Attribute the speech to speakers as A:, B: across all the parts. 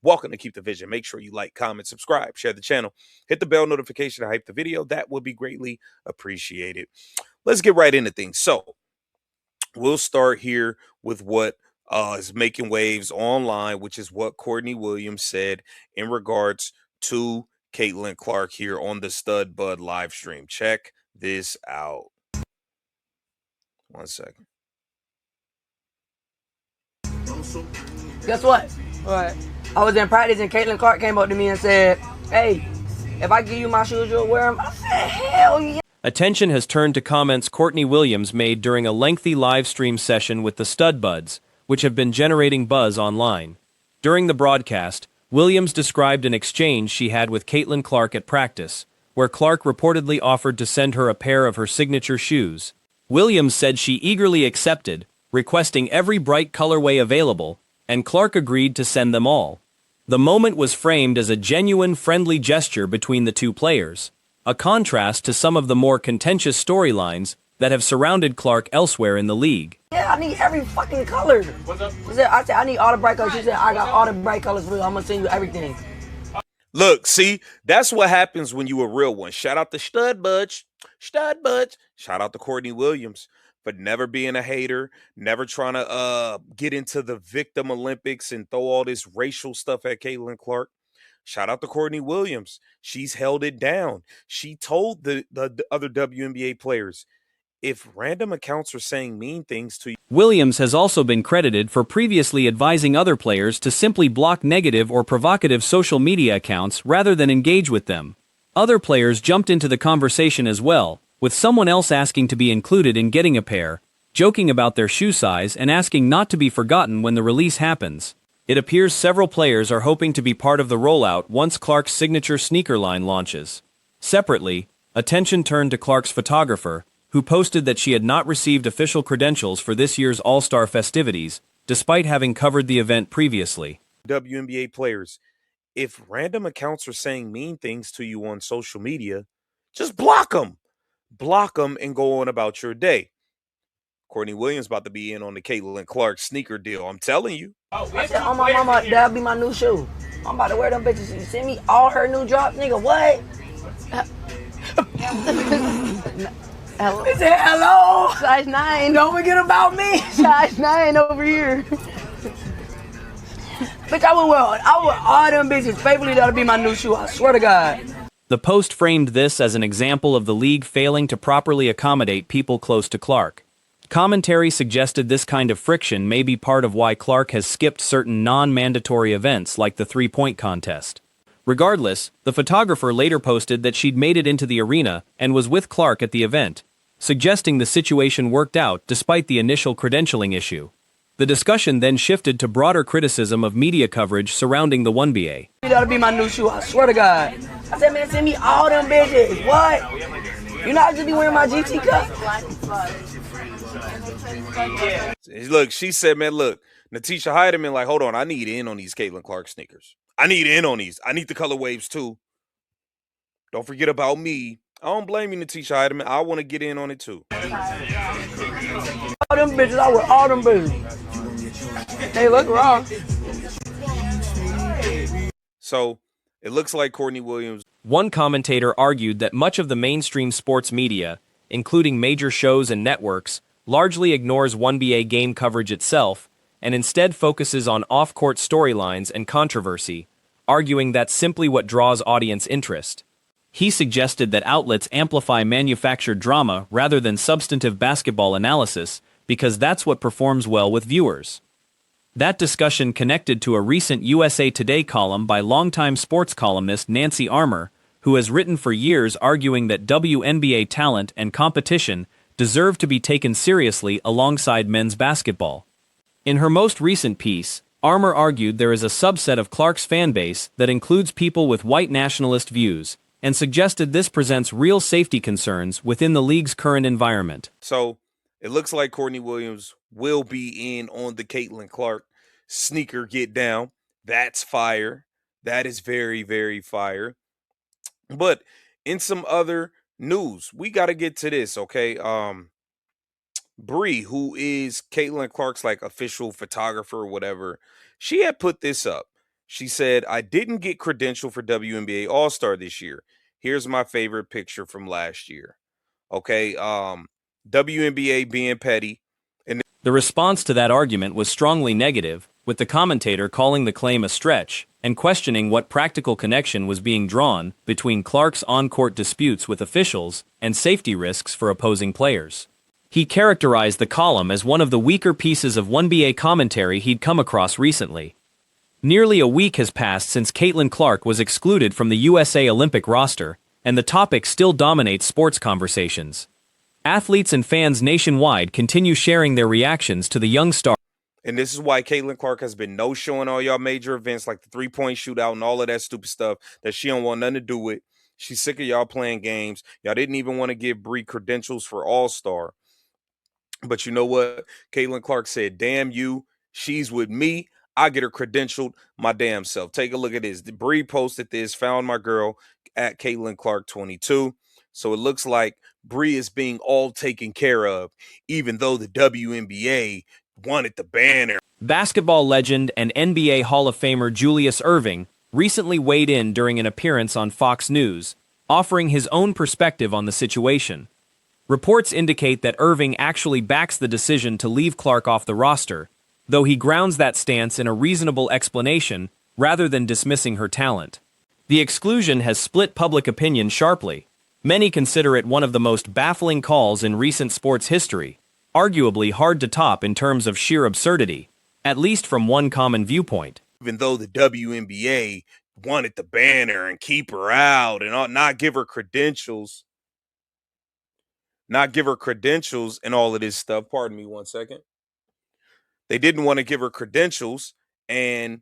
A: Welcome to Keep the Vision. Make sure you like, comment, subscribe, share the channel, hit the bell notification to hype the video. That would be greatly appreciated. Let's get right into things. So we'll start here with what is making waves online, which is what Courtney Williams said in regards to Caitlin Clark here on the Stud Bud live stream. Check this out. 1 second.
B: Guess what? What? I was in practice and Caitlin Clark came up to me and said, "Hey, if I give you my shoes, you'll wear them." I said, "Hell yeah."
C: Attention has turned to comments Courtney Williams made during a lengthy live stream session with the Stud Buds, which have been generating buzz online. During the broadcast, Williams described an exchange she had with Caitlin Clark at practice, where Clark reportedly offered to send her a pair of her signature shoes. Williams said she eagerly accepted, requesting every bright colorway available, and Clark agreed to send them all. The moment was framed as a genuine friendly gesture between the two players, a contrast to some of the more contentious storylines that have surrounded Clark elsewhere in the league.
B: Yeah, I need every fucking color. What's up? I said, I need all the bright colors. She said, I got all the bright colors for you. I'm going to send you everything.
A: Look, see, that's what happens when you a real one. Shout out to Stud Buds. Stud Buds. Shout out to Courtney Williams for never being a hater, never trying to get into the victim Olympics and throw all this racial stuff at Caitlin Clark. Shout out to Courtney Williams. She's held it down. She told the other WNBA players, if random accounts are saying mean things to you.
C: Williams has also been credited for previously advising other players to simply block negative or provocative social media accounts rather than engage with them. Other players jumped into the conversation as well, with someone else asking to be included in getting a pair, joking about their shoe size and asking not to be forgotten when the release happens. It appears several players are hoping to be part of the rollout once Clark's signature sneaker line launches. Separately, attention turned to Clark's photographer, who posted that she had not received official credentials for this year's All-Star festivities, despite having covered the event previously.
A: WNBA players, if random accounts are saying mean things to you on social media, just block them. Block them and go on about your day. Courtney Williams about to be in on the Caitlin Clark sneaker deal. I'm telling you.
B: I said, oh my mama, that'll be my new shoe. I'm about to wear them bitches. You send me all her new drops, nigga. What? Hello. He said, hello. Size 9. Don't forget about me. Size 9 over here. Bitch, I would wear all them bitches. Faithfully, that'll be my new shoe. I swear to God.
C: The post framed this as an example of the league failing to properly accommodate people close to Clark. Commentary suggested this kind of friction may be part of why Clark has skipped certain non-mandatory events like the three-point contest. Regardless, the photographer later posted that she'd made it into the arena and was with Clark at the event, suggesting the situation worked out despite the initial credentialing issue. The discussion then shifted to broader criticism of media coverage surrounding the 1BA.
B: That'll be my new shoe, I swear to God. I said, man, send me all them bitches. What? You know I just be wearing my GT cup?
A: Look, she said, man, look, Natisha Heidemann, like, hold on, I need in on these Caitlin Clark sneakers. I need in on these. I need the color waves too. Don't forget about me. I don't blame you, Natisha Heidemann. I want to get in on it too.
B: All them bitches, I wear all them bitches. They look wrong.
A: So, it looks like Courtney Williams.
C: One commentator argued that much of the mainstream sports media, including major shows and networks, largely ignores 1BA game coverage itself and instead focuses on off-court storylines and controversy, arguing that's simply what draws audience interest. He suggested that outlets amplify manufactured drama rather than substantive basketball analysis because that's what performs well with viewers. That discussion connected to a recent USA Today column by longtime sports columnist Nancy Armour, who has written for years arguing that WNBA talent and competition deserve to be taken seriously alongside men's basketball. In her most recent piece, Armour argued there is a subset of Clark's fanbase that includes people with white nationalist views, and suggested this presents real safety concerns within the league's current environment.
A: So, it looks like Courtney Williams will be in on the Caitlin Clark sneaker get down. That's fire. That is very, very fire. But in some other news, we got to get to this, okay? Bree, who is Caitlin Clark's like official photographer or whatever, she had put this up. She said, I didn't get credentialed for WNBA All-Star this year. Here's my favorite picture from last year. Okay, WNBA being petty. And
C: The response to that argument was strongly negative, with the commentator calling the claim a stretch and questioning what practical connection was being drawn between Clark's on-court disputes with officials and safety risks for opposing players. He characterized the column as one of the weaker pieces of WNBA commentary he'd come across recently. Nearly a week has passed since Caitlin Clark was excluded from the USA Olympic roster, and the topic still dominates sports conversations. Athletes and fans nationwide continue sharing their reactions to the young star.
A: And this is why Caitlin Clark has been no-showing all y'all major events like the three-point shootout and all of that stupid stuff that she don't want nothing to do with. She's sick of y'all playing games. Y'all didn't even want to give Bree credentials for All-Star. But you know what? Caitlin Clark said, damn you, she's with me. I get her credentialed my damn self. Take a look at this. Bree posted this, found my girl at Caitlin Clark 22. So it looks like Bree is being all taken care of, even though the WNBA wanted the banner.
C: Basketball legend and NBA Hall of Famer Julius Erving recently weighed in during an appearance on Fox News, offering his own perspective on the situation. Reports indicate that Erving actually backs the decision to leave Clark off the roster, though he grounds that stance in a reasonable explanation rather than dismissing her talent. The exclusion has split public opinion sharply. Many consider it one of the most baffling calls in recent sports history, arguably hard to top in terms of sheer absurdity, at least from one common viewpoint.
A: Even though the WNBA wanted the banner and keep her out and not give her credentials, and all of this stuff. Pardon me 1 second. They didn't want to give her credentials, and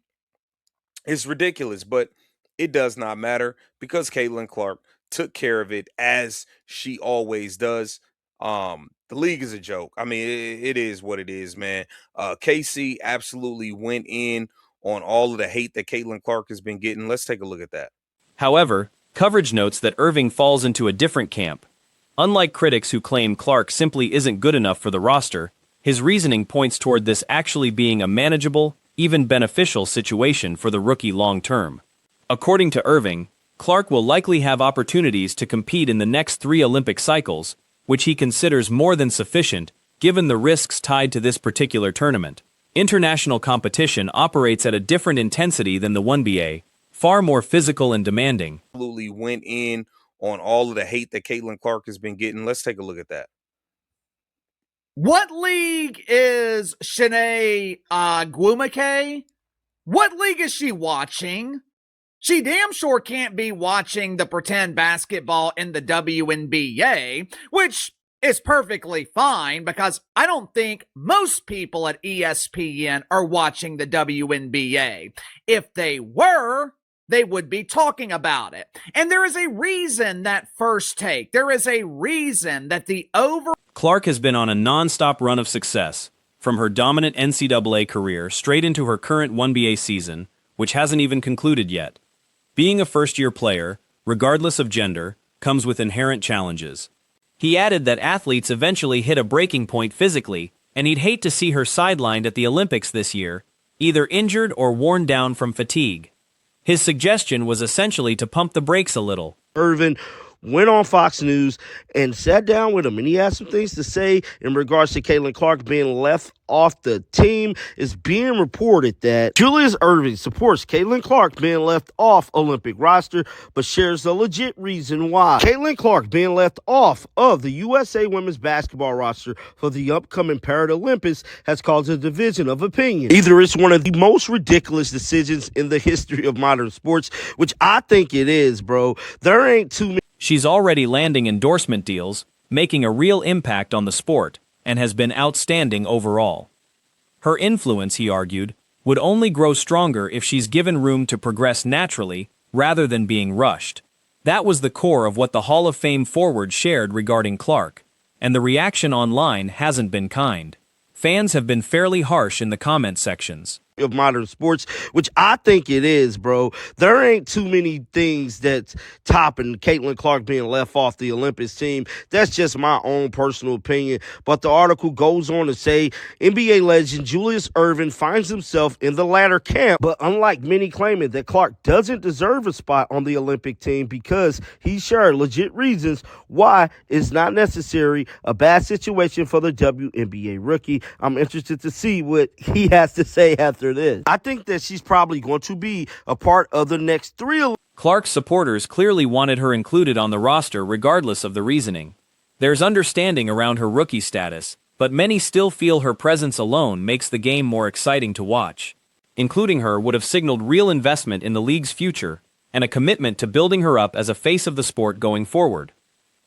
A: it's ridiculous, but it does not matter because Caitlin Clark took care of it as she always does. The league is a joke. I mean, it is what it is, man. KC absolutely went in on all of the hate that Caitlin Clark has been getting. Let's take a look at that.
C: However, coverage notes that Erving falls into a different camp. Unlike critics who claim Clark simply isn't good enough for the roster, his reasoning points toward this actually being a manageable, even beneficial situation for the rookie long-term. According to Erving, Clark will likely have opportunities to compete in the next 3 Olympic cycles, which he considers more than sufficient given the risks tied to this particular tournament. International competition operates at a different intensity than the WNBA, far more physical and demanding.
A: Absolutely went in on all of the hate that Caitlin Clark has been getting. Let's take a look at that.
D: What league is Shanae Gwumake? What league is she watching? She damn sure can't be watching the pretend basketball in the WNBA, which is perfectly fine because I don't think most people at ESPN are watching the WNBA. If they were, they would be talking about it. And there is a reason that First Take, there is a reason that
C: Clark has been on a non-stop run of success, from her dominant NCAA career straight into her current WNBA season, which hasn't even concluded yet. Being a first-year player, regardless of gender, comes with inherent challenges. He added that athletes eventually hit a breaking point physically, and he'd hate to see her sidelined at the Olympics this year, either injured or worn down from fatigue. His suggestion was essentially to pump the brakes a little.
E: Irvin went on Fox News and sat down with him, and he had some things to say in regards to Caitlin Clark being left off the team. It's being reported that Julius Erving supports Caitlin Clark being left off Olympic roster, but shares the legit reason why. Caitlin Clark being left off of the USA women's basketball roster for the upcoming Paralympics has caused a division of opinion. Either it's one of the most ridiculous decisions in the history of modern sports, which I think it is, bro. There ain't too many.
C: She's already landing endorsement deals, making a real impact on the sport, and has been outstanding overall. Her influence, he argued, would only grow stronger if she's given room to progress naturally rather than being rushed. That was the core of what the Hall of Fame forward shared regarding Clark, and the reaction online hasn't been kind. Fans have been fairly harsh in the comment sections.
E: of modern sports, which I think it is, bro. There ain't too many things that's topping Caitlin Clark being left off the Olympics team. That's just my own personal opinion. But the article goes on to say NBA legend Julius Erving finds himself in the latter camp, but unlike many claiming that Clark doesn't deserve a spot on the Olympic team because he shared legit reasons why it's not necessary, a bad situation for the WNBA rookie. I'm interested to see what he has to say after this. I think that she's probably going to be a part of the next 3.
C: Clark's supporters clearly wanted her included on the roster regardless of the reasoning. There's understanding around her rookie status, but many still feel her presence alone makes the game more exciting to watch. Including her would have signaled real investment in the league's future and a commitment to building her up as a face of the sport going forward.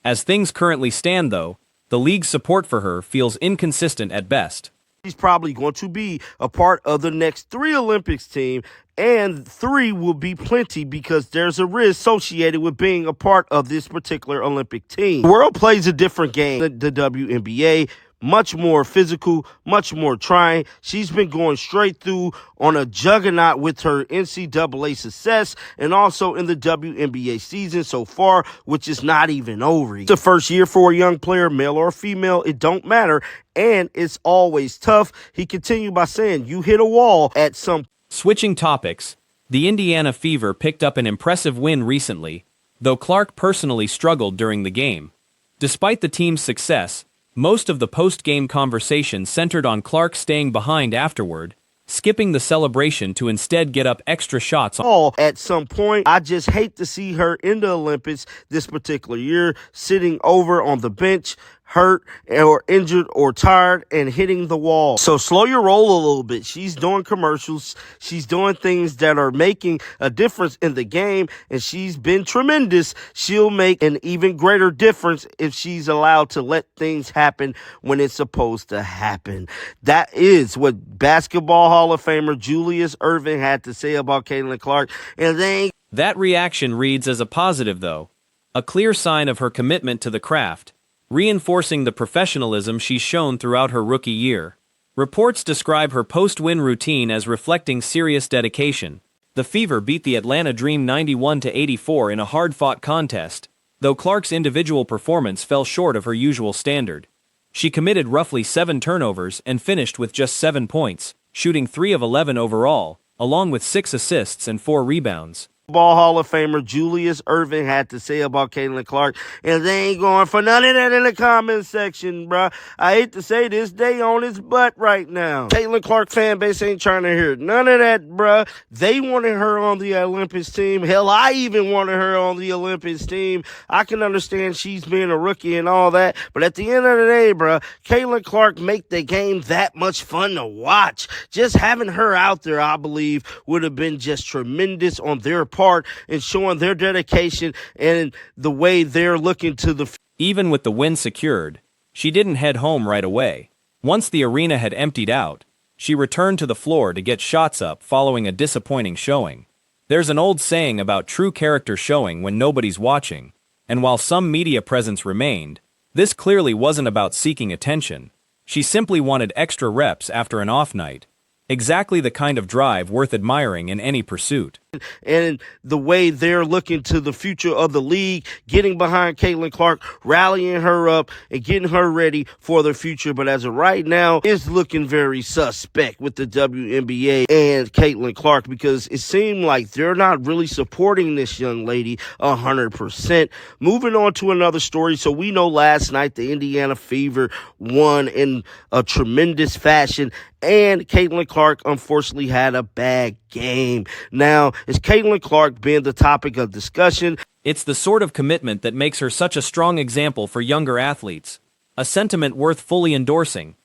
C: As things currently stand, though, the league's support for her feels inconsistent at best.
E: She's probably going to be a part of the next 3 Olympics team, and 3 will be plenty because there's a risk associated with being a part of this particular Olympic team. The world plays a different game than the WNBA. Much more physical, much more trying. She's been going straight through on a juggernaut with her NCAA success and also in the WNBA season so far, which is not even over. It's the first year for a young player, male or female, it don't matter, and it's always tough. He continued by saying, you hit a wall at some.
C: Switching topics, the Indiana Fever picked up an impressive win recently, though Clark personally struggled during the game. Despite the team's success, most of the post-game conversation centered on Clark staying behind afterward, skipping the celebration to instead get up extra shots.
E: At some point, I just hate to see her in the Olympics this particular year, sitting over on the bench, hurt or injured or tired and hitting the wall. So slow your roll a little bit. She's doing commercials. She's doing things that are making a difference in the game, and she's been tremendous. She'll make an even greater difference if she's allowed to let things happen when it's supposed to happen. That is what Basketball Hall of Famer Julius Erving had to say about Caitlin Clark. And
C: that reaction reads as a positive, though, a clear sign of her commitment to the craft, reinforcing the professionalism she's shown throughout her rookie year. Reports describe her post-win routine as reflecting serious dedication. The Fever beat the Atlanta Dream 91-84 in a hard-fought contest, though Clark's individual performance fell short of her usual standard. She committed roughly 7 turnovers and finished with just 7 points, shooting 3 of 11 overall, along with 6 assists and 4 rebounds.
E: Ball Hall of Famer Julius Erving had to say about Caitlin Clark, and they ain't going for none of that in the comment section, bruh. I hate to say this, they on his butt right now. Caitlin Clark fan base ain't trying to hear none of that, bruh. They wanted her on the Olympics team. Hell, I even wanted her on the Olympics team. I can understand she's being a rookie and all that, but at the end of the day, bruh, Caitlin Clark make the game that much fun to watch. Just having her out there, I believe, would have been just tremendous on their part in showing their dedication and the way they're looking to the.
C: Even with the win secured, she didn't head home right away. Once the arena had emptied out, she returned to the floor to get shots up following a disappointing showing. There's an old saying about true character showing when nobody's watching, and while some media presence remained, this clearly wasn't about seeking attention. She simply wanted extra reps after an off night. Exactly the kind of drive worth admiring in any pursuit.
E: And the way they're looking to the future of the league, getting behind Caitlin Clark, rallying her up, and getting her ready for the future. But as of right now, it's looking very suspect with the WNBA and Caitlin Clark because it seemed like they're not really supporting this young lady 100%. Moving on to another story. So we know last night the Indiana Fever won in a tremendous fashion, and Caitlin Clark unfortunately had a bad game. Now, is Caitlin Clark being the topic of discussion?
C: It's the sort of commitment that makes her such a strong example for younger athletes, a sentiment worth fully endorsing.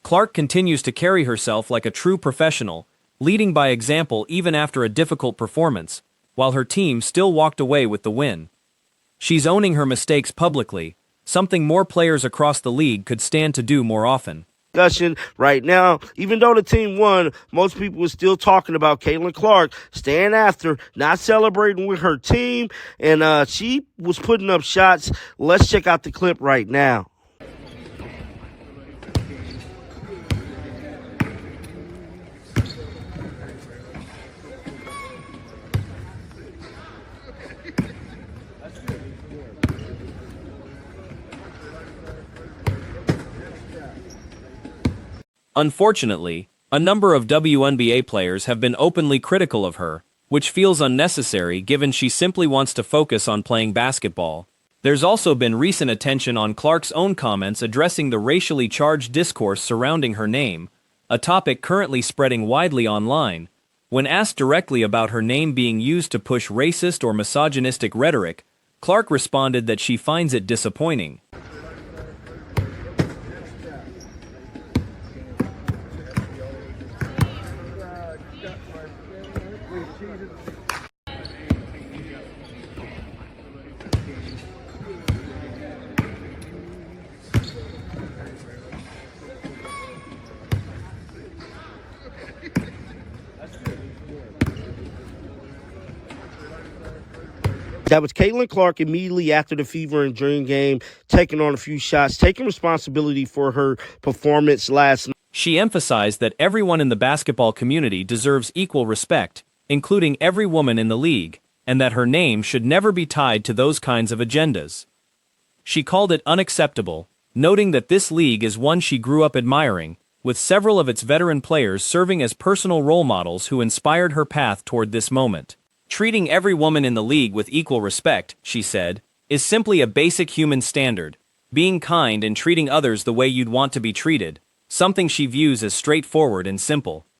C: Clark continues to carry herself like a true professional, leading by example even after a difficult performance, while her team still walked away with the win. She's owning her mistakes publicly, something more players across the league could stand to do more often.
E: Discussion right now, even though the team won, most people were still talking about Caitlin Clark staying after, not celebrating with her team, and she was putting up shots. Let's check out the clip right now.
C: Unfortunately, a number of WNBA players have been openly critical of her, which feels unnecessary given she simply wants to focus on playing basketball. There's also been recent attention on Clark's own comments addressing the racially charged discourse surrounding her name, a topic currently spreading widely online. When asked directly about her name being used to push racist or misogynistic rhetoric, Clark responded that she finds it disappointing.
E: That was Caitlin Clark immediately after the Fever and Dream game, taking on a few shots, taking responsibility for her performance last night.
C: She emphasized that everyone in the basketball community deserves equal respect, including every woman in the league, and that her name should never be tied to those kinds of agendas. She called it unacceptable, noting that this league is one she grew up admiring, with several of its veteran players serving as personal role models who inspired her path toward this moment. Treating every woman in the league with equal respect, she said, is simply a basic human standard, being kind and treating others the way you'd want to be treated, something she views as straightforward and simple.